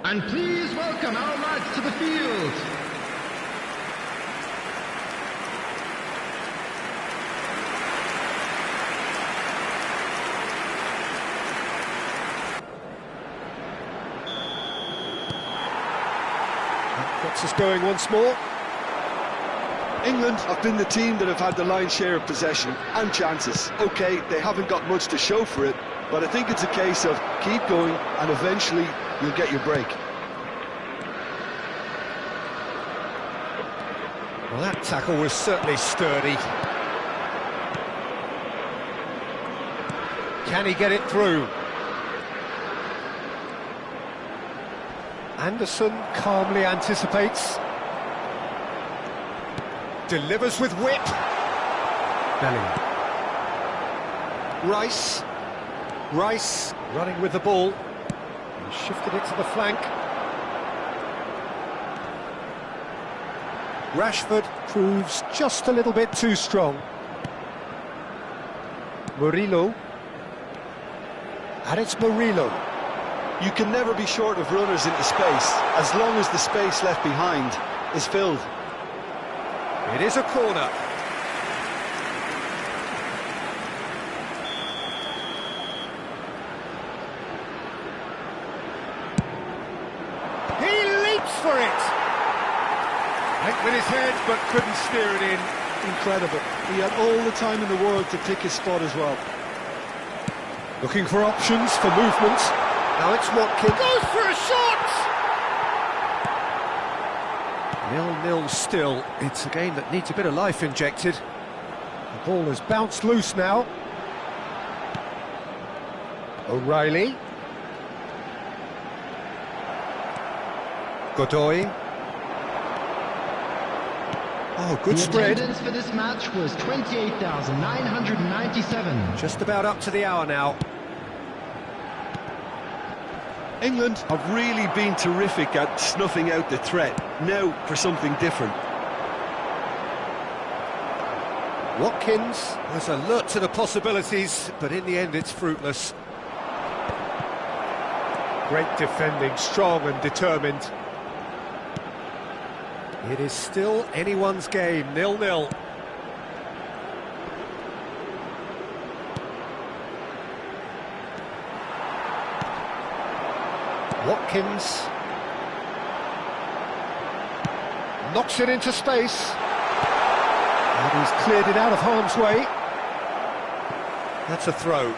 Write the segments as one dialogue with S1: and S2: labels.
S1: And please welcome our lads to the field.
S2: That gets us going once more.
S3: England have been the team that have had the lion's share of possession and chances. OK, they haven't got much to show for it, but I think it's a case of keep going and eventually you'll get your break.
S2: Well, that tackle was certainly sturdy. Can he get it through? Anderson calmly anticipates. Delivers with whip. Bellingham. Rice running with the ball. He shifted it to the flank. Rashford proves just a little bit too strong. Murillo. And it's Murillo.
S3: You can never be short of runners into space, as long as the space left behind is filled.
S2: It is a corner. He leaps for it! Went with his head, but couldn't steer it in.
S3: Incredible. He had all the time in the world to pick his spot as well.
S2: Looking for options for movement. Now it's Watkins. Goes for a shot! 0-0 still. It's a game that needs a bit of life injected. The ball has bounced loose now. O'Reilly. Godoy. Oh, good spread.
S1: The attendance for this match was 28,997.
S2: Just about up to the hour now.
S3: England have really been terrific at snuffing out the threat. Now for something different.
S2: Watkins was alert to the possibilities, but in the end it's fruitless. Great defending, strong and determined. It is still anyone's game, 0-0. Watkins knocks it into space, and he's cleared it out of harm's way. That's a throw.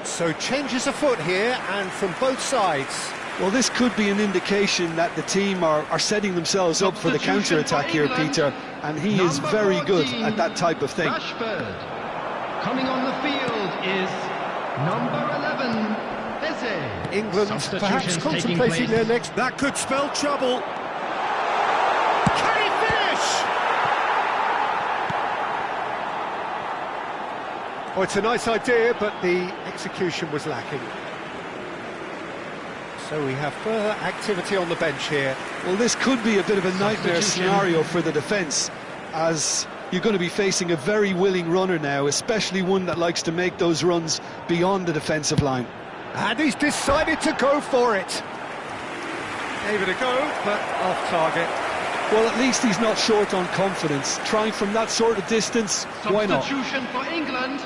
S2: So changes afoot here, and from both sides.
S3: Well, this could be an indication that the team are setting themselves up for the counter-attack here, Peter, and he is very good at that type of thing.
S1: Rashford. Coming on the field is number 11.
S2: England perhaps contemplating their next... That could spell trouble. Can he finish? Oh, it's a nice idea, but the execution was lacking. So we have further activity on the bench here.
S3: Well, this could be a bit of a nightmare scenario for the defence, as you're going to be facing a very willing runner now, especially one that likes to make those runs beyond the defensive line.
S2: And he's decided to go for it. Gave it a go, but off target.
S3: Well, at least he's not short on confidence. Trying from that sort of distance, why not?
S1: Substitution for England.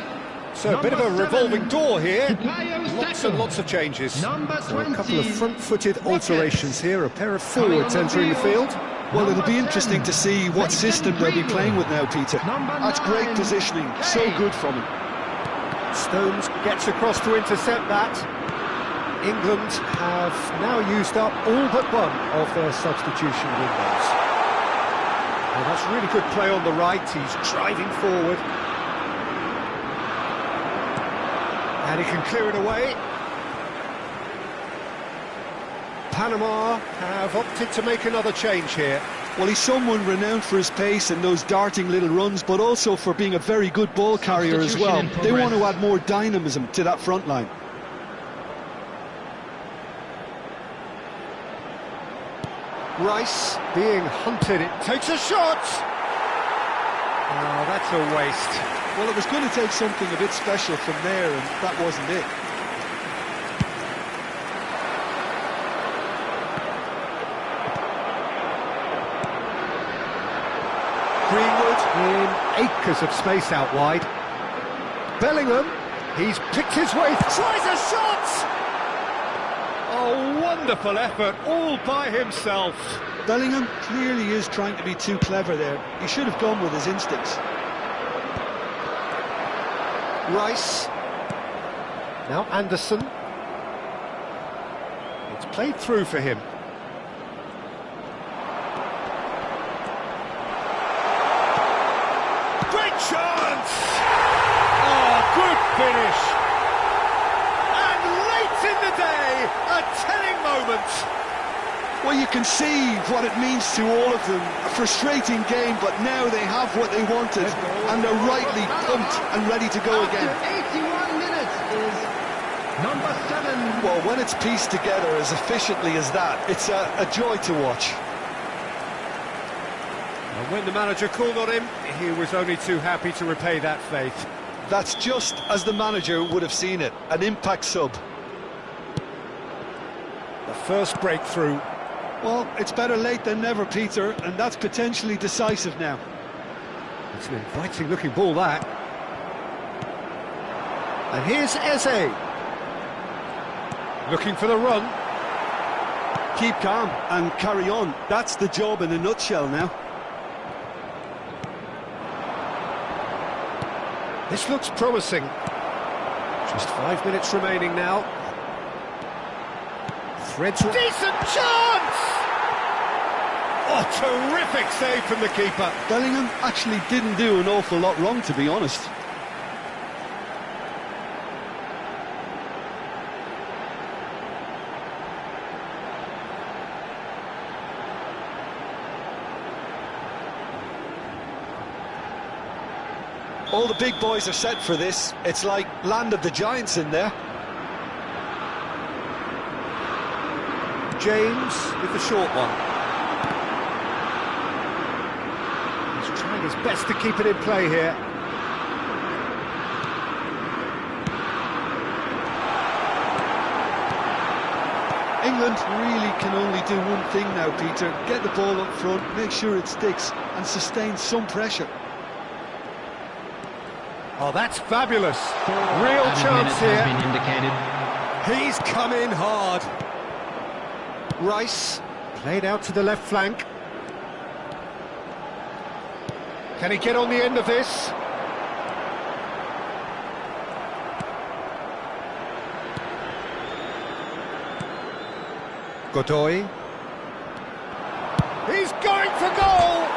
S2: So a bit of a revolving door here.
S1: Lots
S2: and lots of changes.
S1: Number 20.
S2: So a couple of front-footed alterations here. A pair of forwards entering the field.
S3: Well, it'll be interesting to see what system they'll be playing with now, Peter. That's great positioning. So good from him.
S2: Stones gets across to intercept that. England have now used up all but one of their substitution windows. Well, that's really good play on the right. He's driving forward. And he can clear it away. Panama have opted to make another change here.
S3: Well, he's someone renowned for his pace and those darting little runs, but also for being a very good ball carrier as well. They want to add more dynamism to that front line.
S2: Rice being hunted, it takes a shot! Oh, that's a waste.
S3: Well, it was going to take something a bit special from there, and that wasn't it.
S2: Greenwood in acres of space out wide. Bellingham, he's picked his way, tries a shot! Oh, wonderful effort, all by himself.
S3: Bellingham clearly is trying to be too clever there. He should have gone with his instincts.
S2: Rice. Now Anderson. It's played through for him. Great chance! Oh, good finish! And late in the day, a telling moment.
S3: Well, you can see what it means to all of them. A frustrating game, but now they have what they wanted, and they're rightly pumped and ready to go again.
S1: After 81 minutes is number 7.
S3: Well, when it's pieced together as efficiently as that, it's a joy to watch.
S2: And when the manager called on him, he was only too happy to repay that faith.
S3: That's just as the manager would have seen it, an impact sub.
S2: The first breakthrough.
S3: Well, it's better late than never, Peter, and that's potentially decisive now.
S2: It's an inviting looking ball, that. And here's Eze. Looking for the run.
S3: Keep calm and carry on. That's the job in a nutshell now.
S2: This looks promising. Just 5 minutes remaining now. Threads. Decent chance! Oh, terrific save from the keeper.
S3: Bellingham actually didn't do an awful lot wrong, to be honest. All the big boys are set for this. It's like Land of the Giants in there.
S2: James with the short one. He's trying his best to keep it in play here.
S3: England really can only do one thing now, Peter. Get the ball up front, make sure it sticks, and sustain some pressure.
S2: Oh, that's fabulous. Real chance here.
S1: Has been indicated.
S2: He's come in hard. Rice, played out to the left flank. Can he get on the end of this? Godoy. He's going for goal!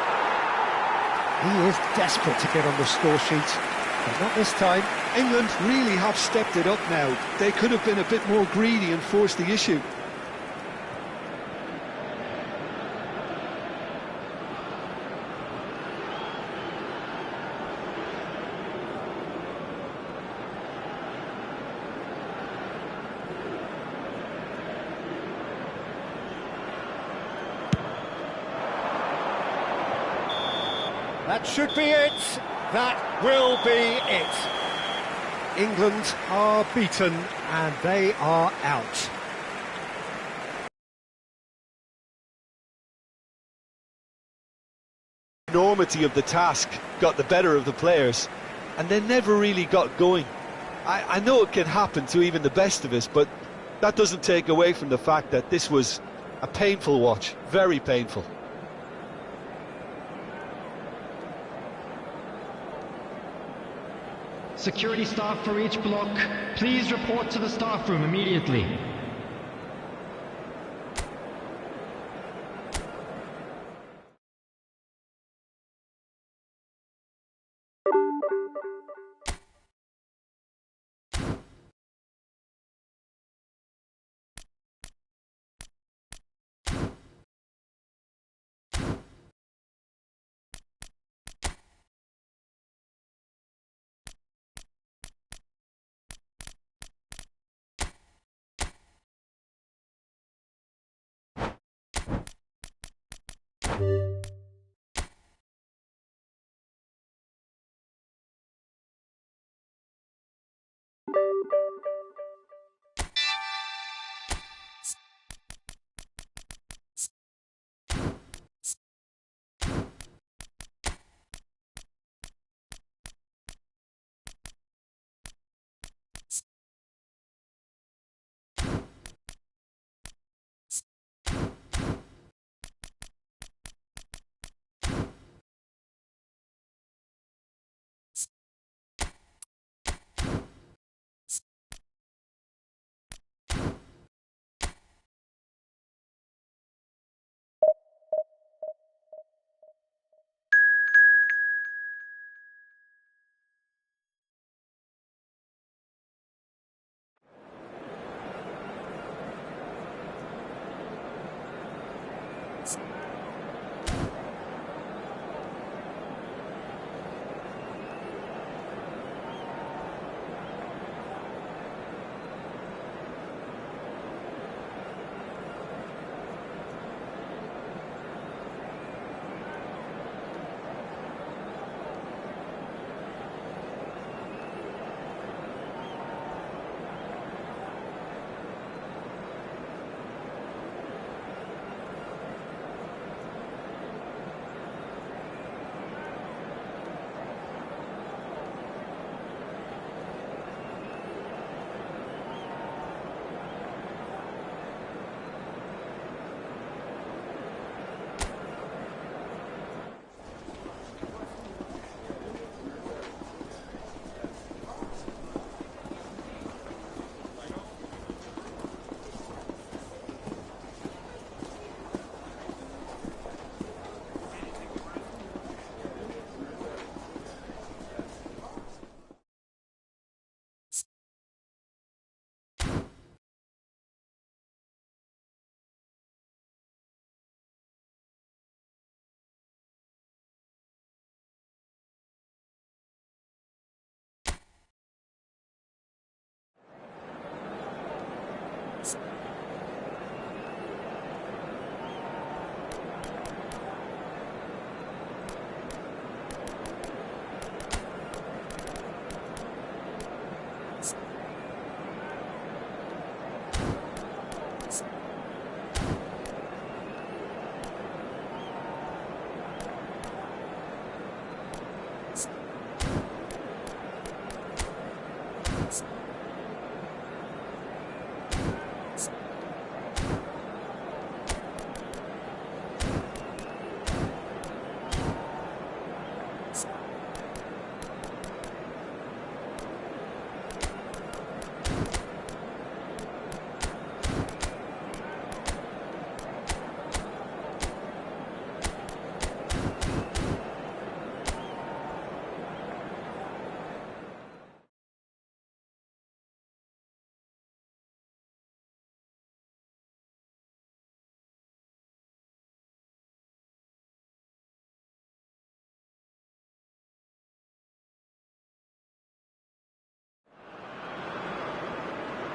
S2: He is desperate to get on the score sheet, but not this time.
S3: England really have stepped it up now. They could have been a bit more greedy and forced the issue.
S2: That should be it. That will be it. England are beaten and they are out.
S3: The enormity of the task got the better of the players, and they never really got going. I know it can happen to even the best of us, but that doesn't take away from the fact that this was a painful watch, very painful.
S1: Security staff for each block, please report to the staff room immediately.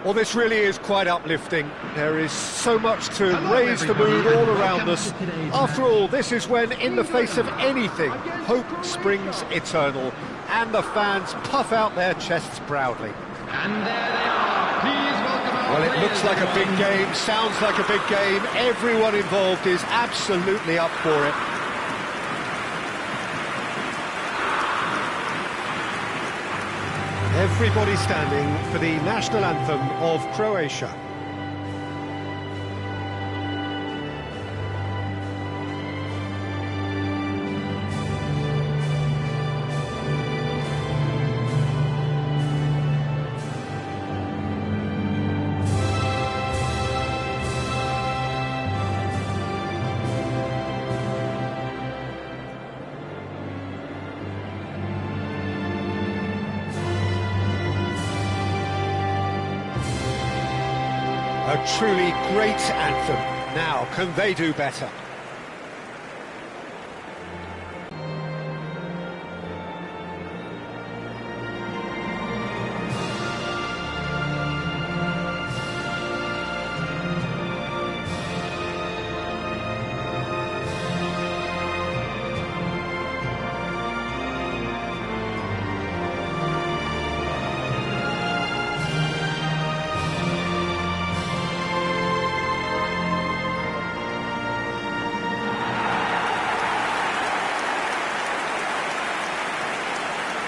S2: Well, this really is quite uplifting. There is so much to
S1: Hello,
S2: raise the
S1: everybody,
S2: mood
S1: and
S2: all around
S1: welcome
S2: us.
S1: to today's
S2: After
S1: match.
S2: all, this is when, in the face of anything, hope
S1: Croatia.
S2: springs eternal, and the fans puff out their chests proudly.
S1: And there they are. Please welcome our
S2: Well, it
S1: players,
S2: looks like a big
S1: everyone.
S2: game, sounds like a big game. Everyone involved is absolutely up for it. Everybody standing for the national anthem of Croatia. A truly great anthem. Now, can they do better?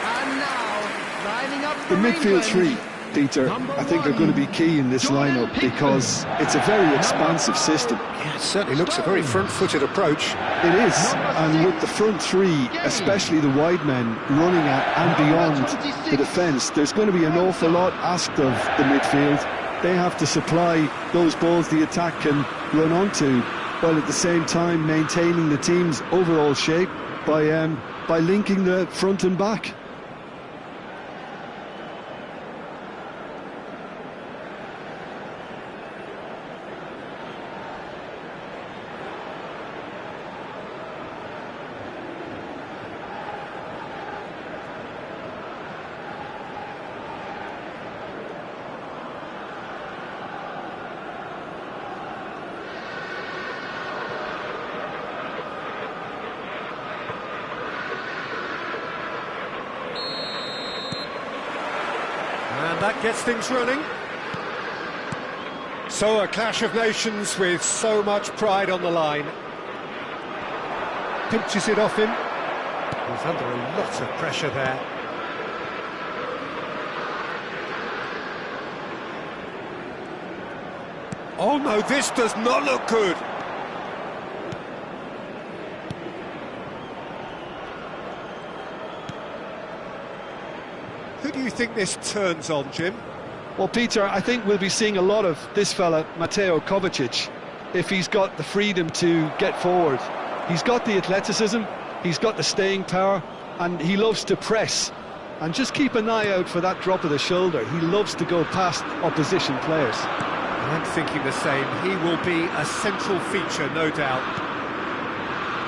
S1: And now, lining up
S4: The
S1: for
S4: midfield
S1: England.
S4: three, Peter, I think are going to be key in this lineup because it's a very expansive system.
S2: Yeah, it certainly looks a very front-footed approach.
S4: It is, and with the front three, especially the wide men, running at and beyond the defence, there's going to be an awful lot asked of the midfield. They have to supply those balls the attack can run onto, while at the same time maintaining the team's overall shape by linking the front and back.
S2: And that gets things running. So a clash of nations with so much pride on the line. Pinches it off him. He's under a lot of pressure there. Oh no, this does not look good. Who do you think this turns on, Jim?
S3: Well, Peter, I think we'll be seeing a lot of this fella, Mateo Kovacic, if he's got the freedom to get forward. He's got the athleticism, he's got the staying power, and he loves to press. And just keep an eye out for that drop of the shoulder. He loves to go past opposition players.
S2: I'm thinking the same. He will be a central feature, no doubt.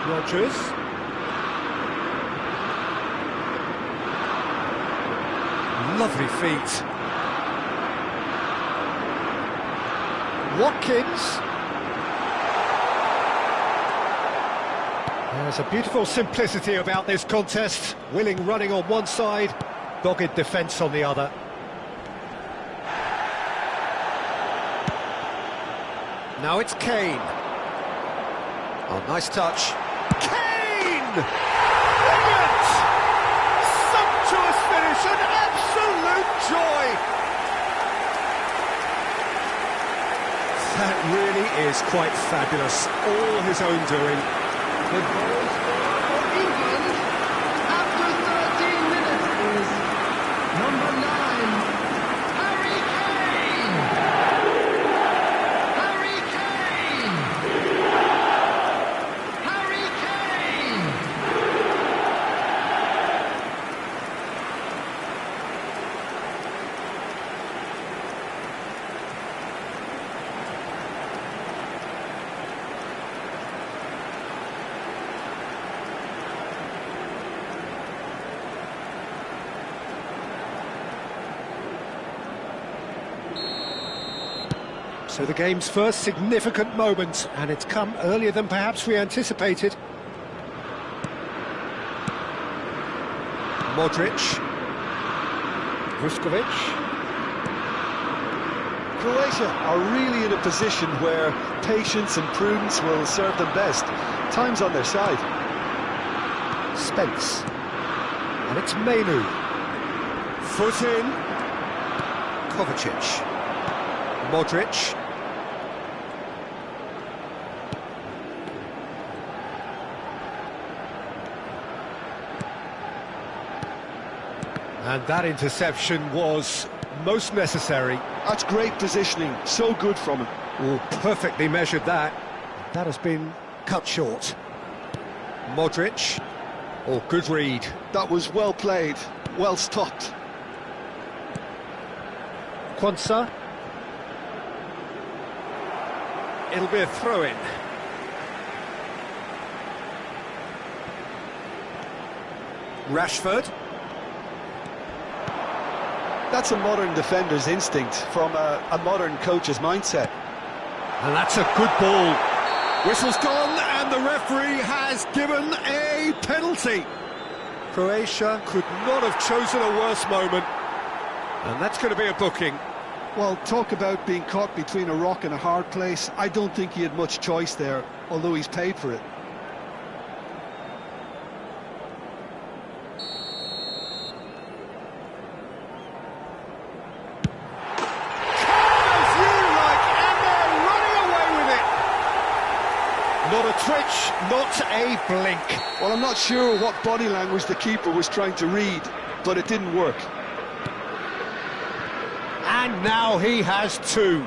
S2: Rodgers. Lovely feet. Watkins. There's a beautiful simplicity about this contest. Willing running on one side, dogged defence on the other. Now it's Kane. Oh, nice touch. Kane! Brilliant! Sumptuous finish, an absolute joy! That really is quite fabulous. All his own doing.
S1: The goal scorer for England after 13 minutes is number 9, Harry Kane! Harry Kane! Harry Kane!
S2: So the game's first significant moment, and it's come earlier than perhaps we anticipated. Modric. Vuskovic.
S3: Croatia are really in a position where patience and prudence will serve them best. Time's on their side.
S2: Spence. And it's Menu. Foot in. Kovacic. Modric. And that interception was most necessary.
S3: That's great positioning, so good from him.
S2: Oh, perfectly measured that. That has been cut short. Modric. Oh, good read.
S3: That was well played, well stopped.
S2: Quansah. It'll be a throw-in. Rashford.
S3: That's a modern defender's instinct from a modern coach's mindset.
S2: And that's a good ball. Whistle's gone, and the referee has given a penalty. Croatia could not have chosen a worse moment. And that's going to be a booking.
S3: Well, talk about being caught between a rock and a hard place. I don't think he had much choice there, although he's paid for it.
S2: Not a twitch, not a blink.
S3: Well, I'm not sure what body language the keeper was trying to read, but it didn't work.
S2: And now he has two.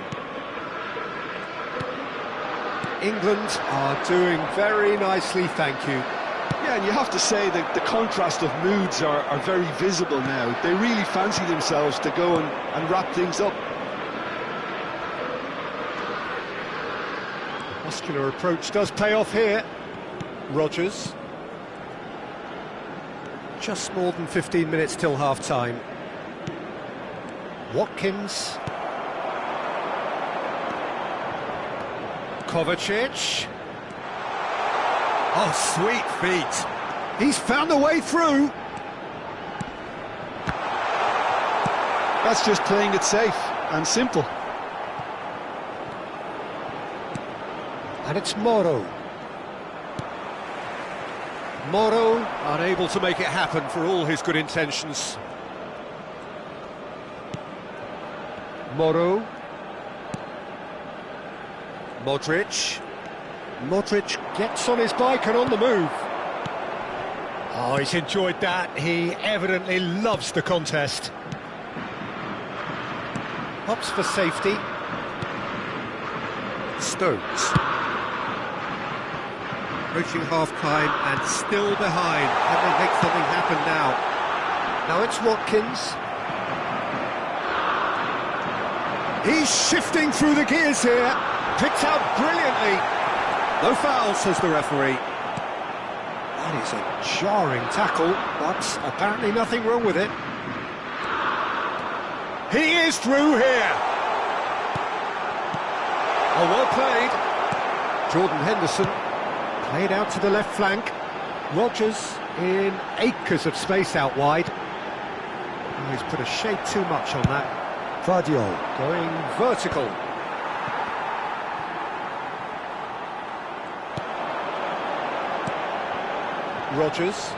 S2: England are doing very nicely, thank you.
S3: Yeah, and you have to say that the contrast of moods are very visible now. They really fancy themselves to go and wrap things up.
S2: Muscular approach does pay off here. Rodgers. Just more than 15 minutes till half-time. Watkins. Kovacic. Oh, sweet feet. He's found a way through.
S3: That's just playing it safe and simple.
S2: And it's Moro. Moro unable to make it happen for all his good intentions. Moro. Modric. Modric gets on his bike and on the move. Oh, he's enjoyed that. He evidently loves the contest. Hops for safety. Stones. Approaching half-time and still behind. Can they make something happen now? Now it's Watkins. He's shifting through the gears here. Picked out brilliantly. No foul, says the referee. That is a jarring tackle, but apparently nothing wrong with it. He is through here. Oh, well played. Jordan Henderson. Played out to the left flank. Rodgers in acres of space out wide. Oh, he's put a shade too much on that. Vardiol going vertical. Rodgers.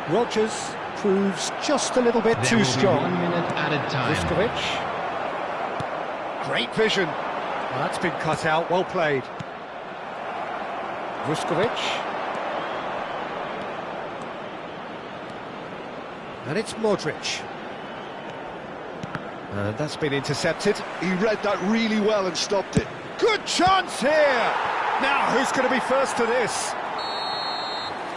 S2: Rodgers proves just a little bit too strong.
S1: 1 minute added time.
S2: Vuskovic. Great vision. Well, that's been cut out. Well played. Vuskovic. And it's Modric. And that's been intercepted.
S3: He read that really well and stopped it.
S2: Good chance here! Now, who's going to be first to this?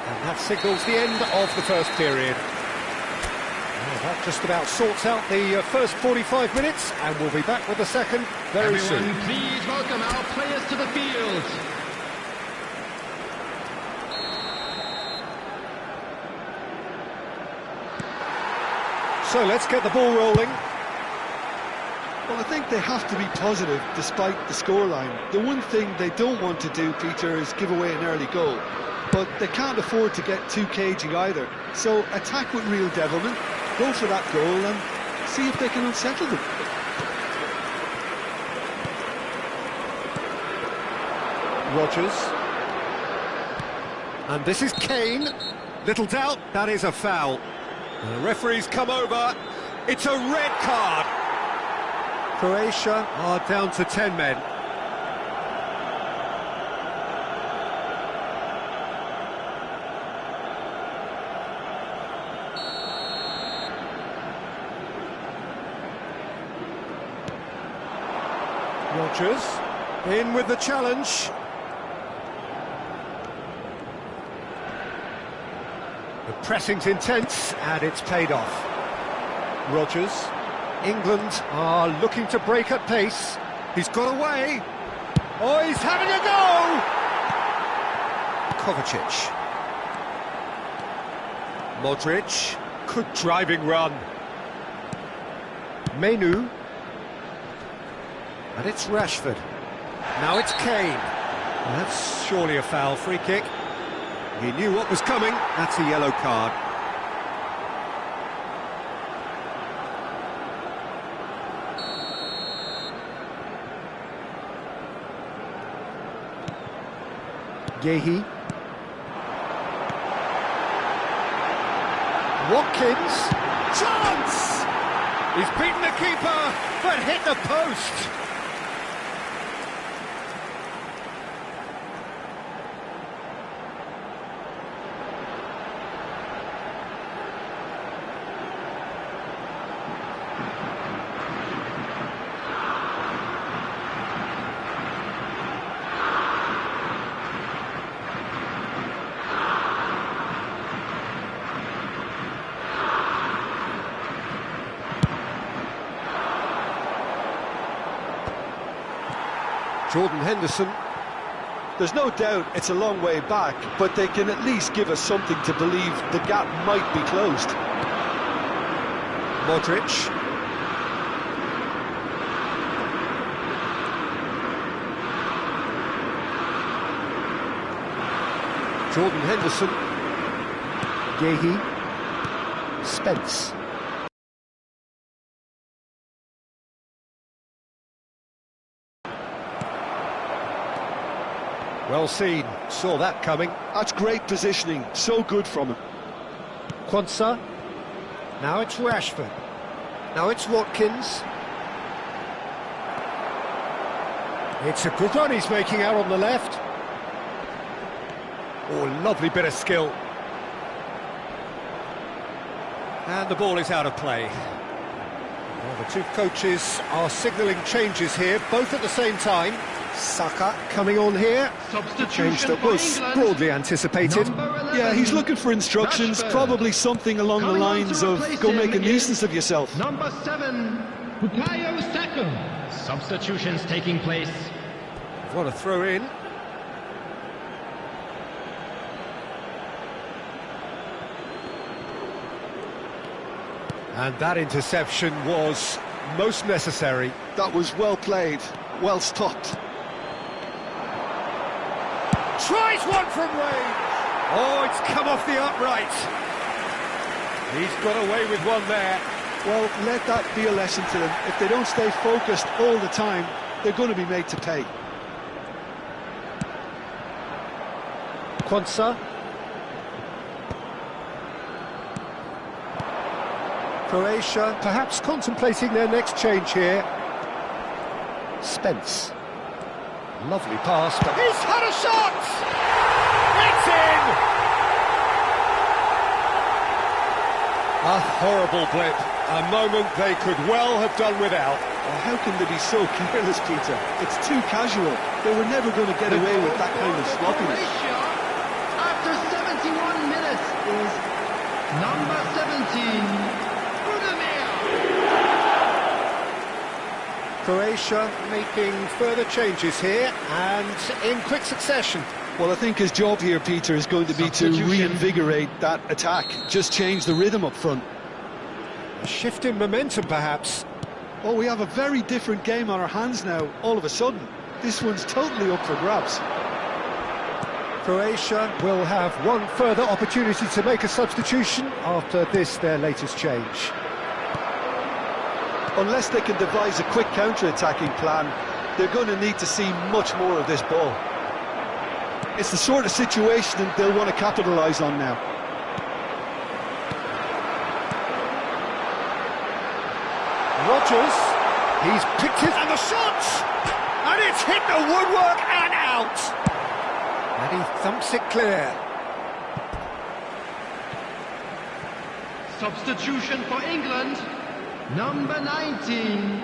S2: And that signals the end of the first period. Well, that just about sorts out the first 45 minutes, and we'll be back with the second very soon.
S1: Everyone, please welcome our players to the field. So
S2: let's get the ball rolling.
S4: Well, I think they have to be positive despite the scoreline. The one thing they don't want to do, Peter, is give away an early goal. But they can't afford to get too cagey either. So attack with real devilment, go for that goal and see if they can unsettle them.
S2: Rodgers. And this is Kane. Little doubt, that is a foul. And the referee's come over. It's a red card. Croatia are down to 10 men. Rodgers in with the challenge. The pressing's intense and it's paid off. Rodgers. England are looking to break at pace. He's got away. Oh, he's having a go! Kovacic. Modric. Good driving run. Menu. And it's Rashford. Now it's Kane. That's surely a foul. Free kick. He knew what was coming. That's a yellow card. Yehi. Watkins. Chance! He's beaten the keeper, but hit the post. Jordan Henderson.
S3: There's no doubt it's a long way back, but they can at least give us something to believe the gap might be closed.
S2: Modric. Jordan Henderson. Yehi. Spence. Well seen, saw that coming.
S3: That's great positioning, so good from him.
S2: Quansah. Now it's Rashford. Now it's Watkins. It's a good run he's making out on the left. Oh, lovely bit of skill. And the ball is out of play. Well, the two coaches are signalling changes here, both at the same time. Saka coming on here. Change that was broadly anticipated.
S3: Yeah, he's looking for instructions, probably something along the lines of go make a nuisance of yourself.
S1: Number 7, Bukayo Saka. Substitutions taking place.
S2: What a throw in. And that interception was most necessary.
S3: That was well played, well stopped.
S2: Tries one from range. Oh, it's come off the upright. He's got away with one there.
S3: Well, let that be a lesson to them. If they don't stay focused all the time, they're going to be made to pay.
S2: Quansah. Croatia perhaps contemplating their next change here. Spence. Lovely pass, but he's had a shot! It's in! A horrible blip. A moment they could well have done without.
S3: Oh, how can they be so careless, Peter? It's too casual. They were never going to get away with that kind of sloppiness.
S1: Croatia, after 71 minutes, is number 17.
S2: Croatia making further changes here and in quick succession.
S3: Well, I think his job here, Peter, is going to be to reinvigorate that attack. Just change the rhythm up front.
S2: A shift in momentum, perhaps.
S4: Oh, we have a very different game on our hands now, all of a sudden. This one's totally up for grabs.
S2: Croatia will have one further opportunity to make a substitution after this, their latest change.
S3: Unless they can devise a quick counter-attacking plan, they're going to need to see much more of this ball.
S4: It's the sort of situation that they'll want to capitalise on now.
S2: Rodgers, he's picked it, and the shot! And it's hit the woodwork and out! And he thumps it clear.
S1: Substitution for England. Number 19,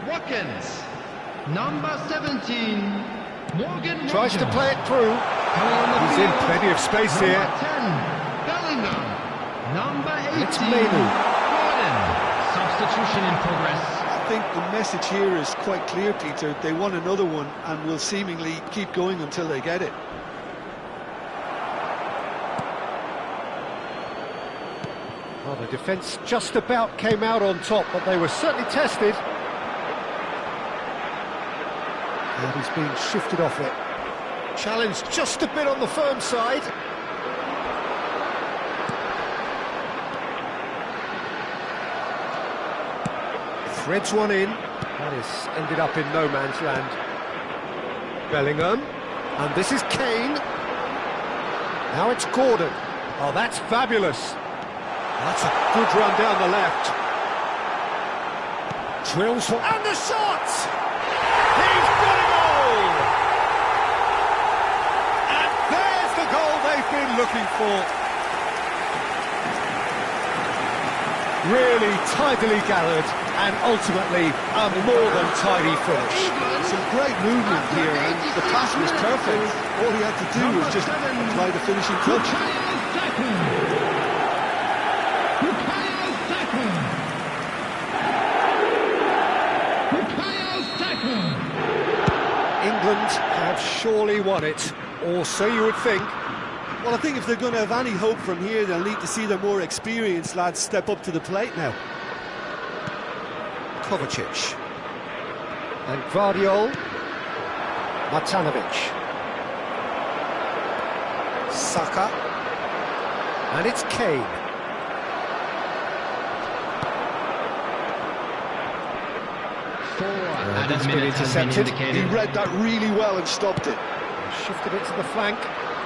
S1: Watkins. Number 17, Morgan
S2: Tries
S1: Rogers.
S2: to play it through. He's in plenty of space
S1: Number
S2: here.
S1: 10, Bellingham. Number 18,
S2: It's Menu.
S1: Gordon. Substitution in progress.
S3: I think the message here is quite clear, Peter. They want another one and will seemingly keep going until they get it.
S2: Well, the defence just about came out on top, but they were certainly tested. And he's being shifted off it. Challenged just a bit on the firm side. Threads one in. That has ended up in no man's land. Bellingham. And this is Kane. Now it's Gordon. Oh, that's fabulous. That's a good run down the left. Drills one. And the shot! He's got a goal! And there's the goal they've been looking for. Really tidily gathered, and ultimately a more than tidy finish.
S4: Some great movement here, and the pass was perfect. All he had to do was just apply the finishing touch.
S2: England have surely won it, or so you would think.
S4: Well, I think if they're going to have any hope from here, they'll need to see their more experienced lads step up to the plate now.
S2: Kovacic. And Gvardiol. Matanovic. Saka. And it's Kane. And it's been intercepted.
S3: He read that really well and stopped it.
S2: Shifted it to the flank.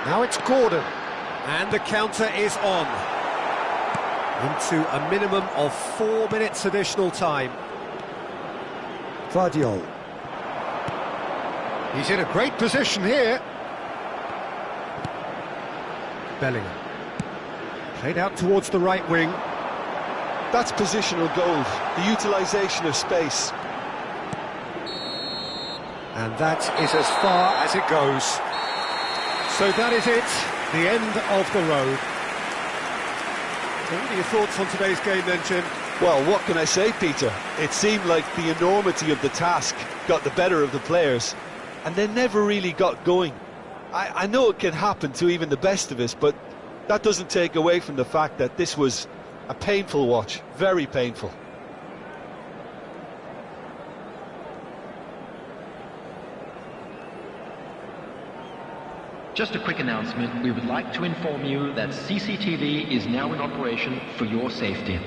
S2: Now it's Gordon. And the counter is on. Into a minimum of 4 minutes additional time. Gvardiol. He's in a great position here. Bellingham. Played out towards the right wing.
S3: That's positional gold, the utilisation of space.
S2: And that is as far as it goes. So that is it, the end of the road. So what are your thoughts on today's game then, Jim?
S3: Well, what can I say, Peter? It seemed like the enormity of the task got the better of the players, and they never really got going. I know it can happen to even the best of us, but that doesn't take away from the fact that this was a painful watch, very painful.
S5: Just a quick announcement. We would like to inform you that CCTV is now in operation for your safety.